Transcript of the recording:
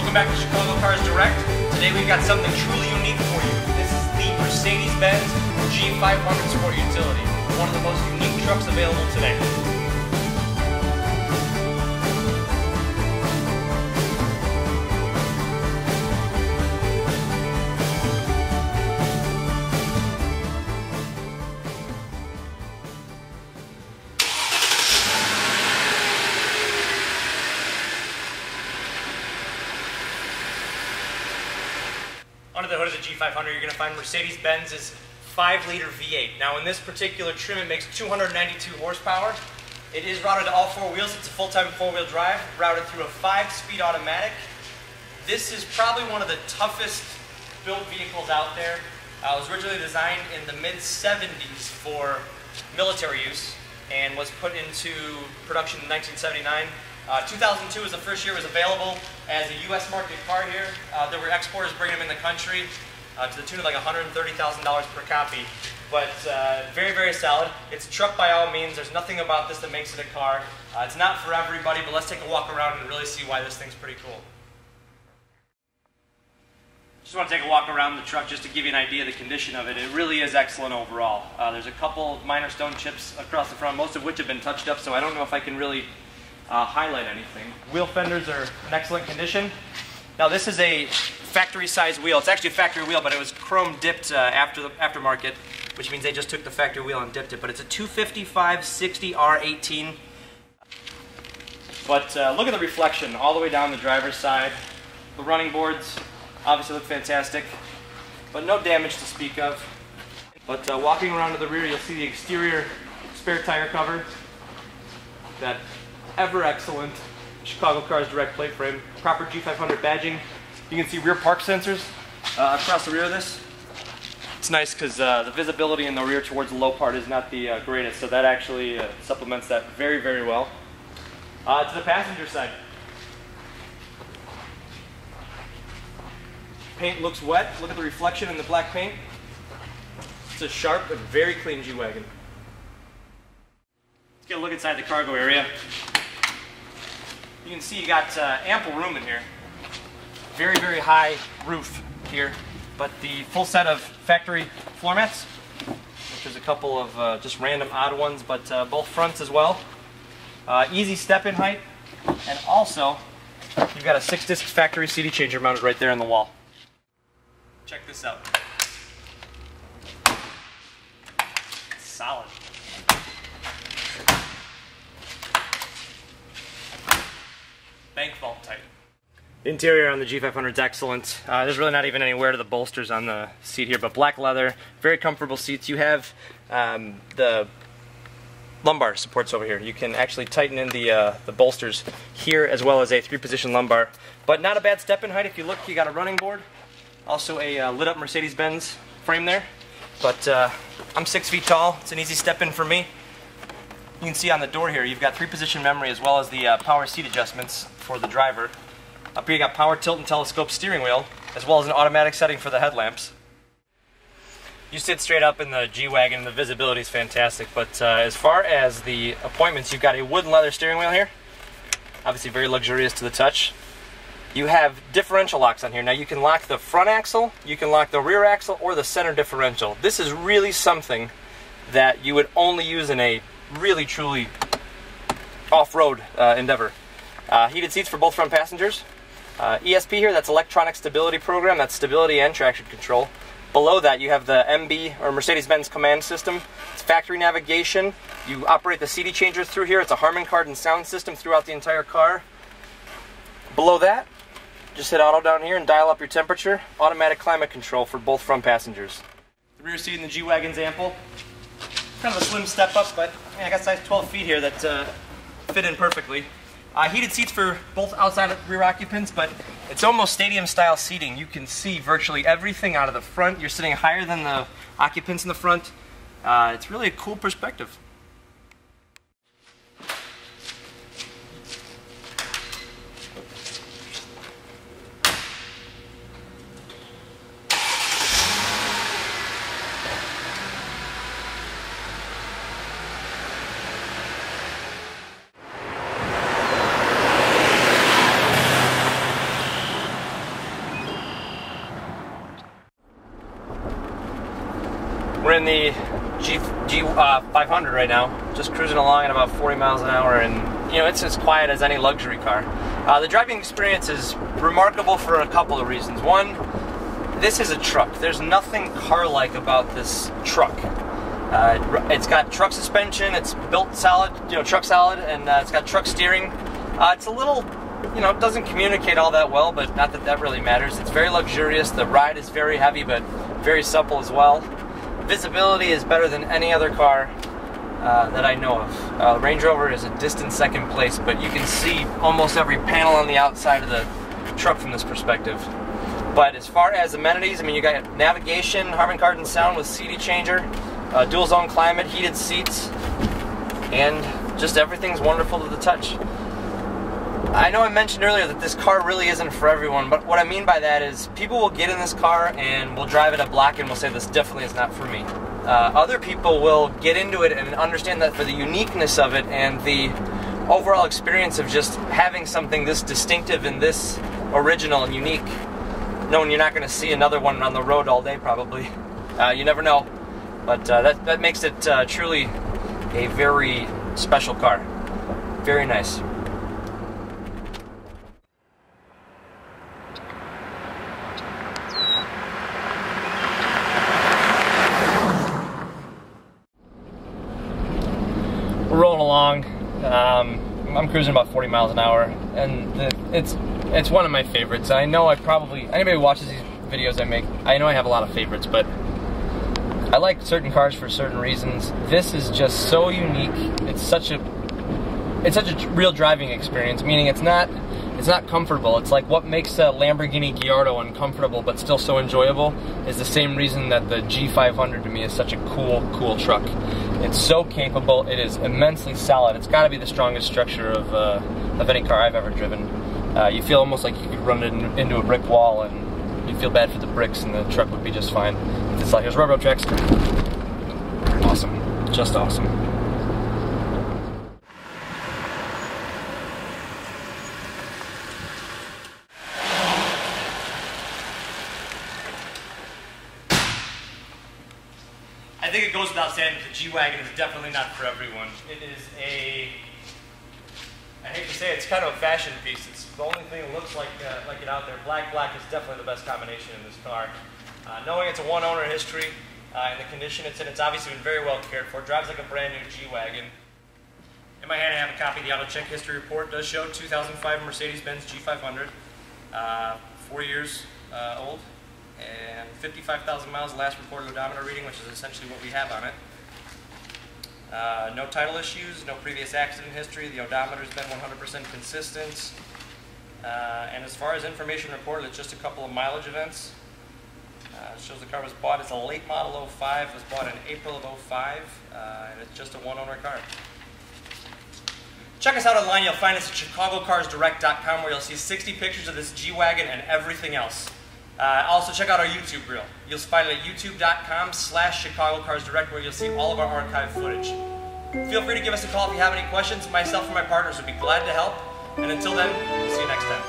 Welcome back to Chicago Cars Direct. Today we've got something truly unique for you. This is the Mercedes-Benz G500 Sport Utility, one of the most unique trucks available today. Under the hood of the G500, you're going to find Mercedes-Benz's 5-liter V8. Now in this particular trim, it makes 292 horsepower. It is routed to all four wheels. It's a full-time four-wheel drive, routed through a 5-speed automatic. This is probably one of the toughest built vehicles out there. It was originally designed in the mid-70s for military use and was put into production in 1979. 2002 was the first year it was available as a U.S. market car here. There were exporters bringing them in the country to the tune of like $130,000 per copy. But very, very solid. It's a truck by all means. There's nothing about this that makes it a car. It's not for everybody, but let's take a walk around and really see why this thing's pretty cool. Just want to take a walk around the truck just to give you an idea of the condition of it. It really is excellent overall. There's a couple minor stone chips across the front, most of which have been touched up, so I don't know if I can really highlight anything. Wheel fenders are in excellent condition. Now this is a factory size wheel. It's actually a factory wheel, but it was chrome dipped after the aftermarket, which means they just took the factory wheel and dipped it. But it's a 255/60 R18. But look at the reflection all the way down the driver's side. The running boards obviously look fantastic, but no damage to speak of. But walking around to the rear, you'll see the exterior spare tire cover. That ever excellent Chicago Cars Direct plate frame, proper G500 badging. You can see rear park sensors across the rear of this. It's nice because the visibility in the rear towards the low part is not the greatest, so that actually supplements that very, very well. To the passenger side. Paint looks wet. Look at the reflection in the black paint. It's a sharp but very clean G-wagen. Let's get a look inside the cargo area. You can see you got ample room in here. Very, very high roof here, but the full set of factory floor mats, which is a couple of just random odd ones, but both fronts as well. Easy step-in height, and also you've got a 6-disc factory CD changer mounted right there on the wall. Check this out. It's solid. Bank vault type. Interior on the G500 is excellent. There's really not even any wear to the bolsters on the seat here, but black leather, very comfortable seats. You have the lumbar supports over here. You can actually tighten in the bolsters here, as well as a 3-position lumbar. But not a bad step-in height. If you look, you got a running board. Also a lit-up Mercedes-Benz frame there. But I'm 6 feet tall. It's an easy step-in for me. You can see on the door here, you've got 3-position memory as well as the power seat adjustments for the driver. Up here you got power tilt and telescope steering wheel, as well as an automatic setting for the headlamps. You sit straight up in the G-Wagen and the visibility is fantastic, but as far as the appointments, you've got a wood and leather steering wheel here. Obviously very luxurious to the touch. You have differential locks on here. Now you can lock the front axle, you can lock the rear axle, or the center differential. This is really something that you would only use in a really, truly off-road endeavor. Heated seats for both front passengers. ESP here, that's electronic stability program, that's stability and traction control. Below that you have the MB, or Mercedes-Benz command system. It's factory navigation. You operate the CD changer through here. It's a Harman Kardon sound system throughout the entire car. Below that, just hit auto down here and dial up your temperature. Automatic climate control for both front passengers. The rear seat in the G-Wagon's ample. Kind of a slim step up, but I got size 12 feet here that fit in perfectly. Heated seats for both outside and rear occupants, but it's almost stadium-style seating. You can see virtually everything out of the front. You're sitting higher than the occupants in the front. It's really a cool perspective. in the G500 right now, just cruising along at about 40 miles an hour, and you know, it's as quiet as any luxury car. The driving experience is remarkable for a couple of reasons. One, this is a truck. There's nothing car-like about this truck. It's got truck suspension, it's built solid, you know, truck solid, and it's got truck steering. It's a little, you know, it doesn't communicate all that well, but not that that really matters. It's very luxurious. The ride is very heavy, but very supple as well. Visibility is better than any other car that I know of. Range Rover is a distant second place, but you can see almost every panel on the outside of the truck from this perspective. But as far as amenities, I mean, you got navigation, Harman Kardon sound with CD changer, dual zone climate, heated seats, and just everything's wonderful to the touch. I know I mentioned earlier that this car really isn't for everyone, but what I mean by that is people will get in this car and will drive it a block and will say, this definitely is not for me. Other people will get into it and understand that for the uniqueness of it and the overall experience of just having something this distinctive and this original and unique, knowing you're not going to see another one on the road all day probably. You never know, but that makes it truly a very special car. Very nice. We're rolling along. I'm cruising about 40 miles an hour, and it's one of my favorites. I know anybody who watches these videos I make, I know I have a lot of favorites, but I like certain cars for certain reasons. This is just so unique. It's such a real driving experience, meaning it's not comfortable. It's like what makes a Lamborghini Gallardo uncomfortable but still so enjoyable is the same reason that the G500 to me is such a cool truck. It's so capable. It is immensely solid. It's got to be the strongest structure of any car I've ever driven. You feel almost like you could run it into a brick wall and you feel bad for the bricks and the truck would be just fine. It's like, here's railroad tracks. Awesome. Just awesome. I think it goes without saying that the G-Wagen is definitely not for everyone. It is I hate to say it, it's kind of a fashion piece. It's the only thing that looks like it out there. Black is definitely the best combination in this car. Knowing it's a one-owner history and the condition it's in, it's obviously been very well cared for. It drives like a brand new G-Wagen. In my hand I have a copy of the Auto Check History Report. It does show 2005 Mercedes-Benz G500, 4 years old. And 55,000 miles last reported odometer reading, which is essentially what we have on it. No title issues, no previous accident history. The odometer's been 100% consistent. And as far as information reported, it's just a couple of mileage events. It shows the car was bought as a late model 05, was bought in April of 05, and it's just a one-owner car. Check us out online. You'll find us at chicagocarsdirect.com, where you'll see 60 pictures of this G-Wagen and everything else. Also check out our YouTube reel. You'll find it at youtube.com/chicagocarsdirect, where you'll see all of our archive footage. Feel free to give us a call if you have any questions. Myself and my partners would be glad to help. And until then, we'll see you next time.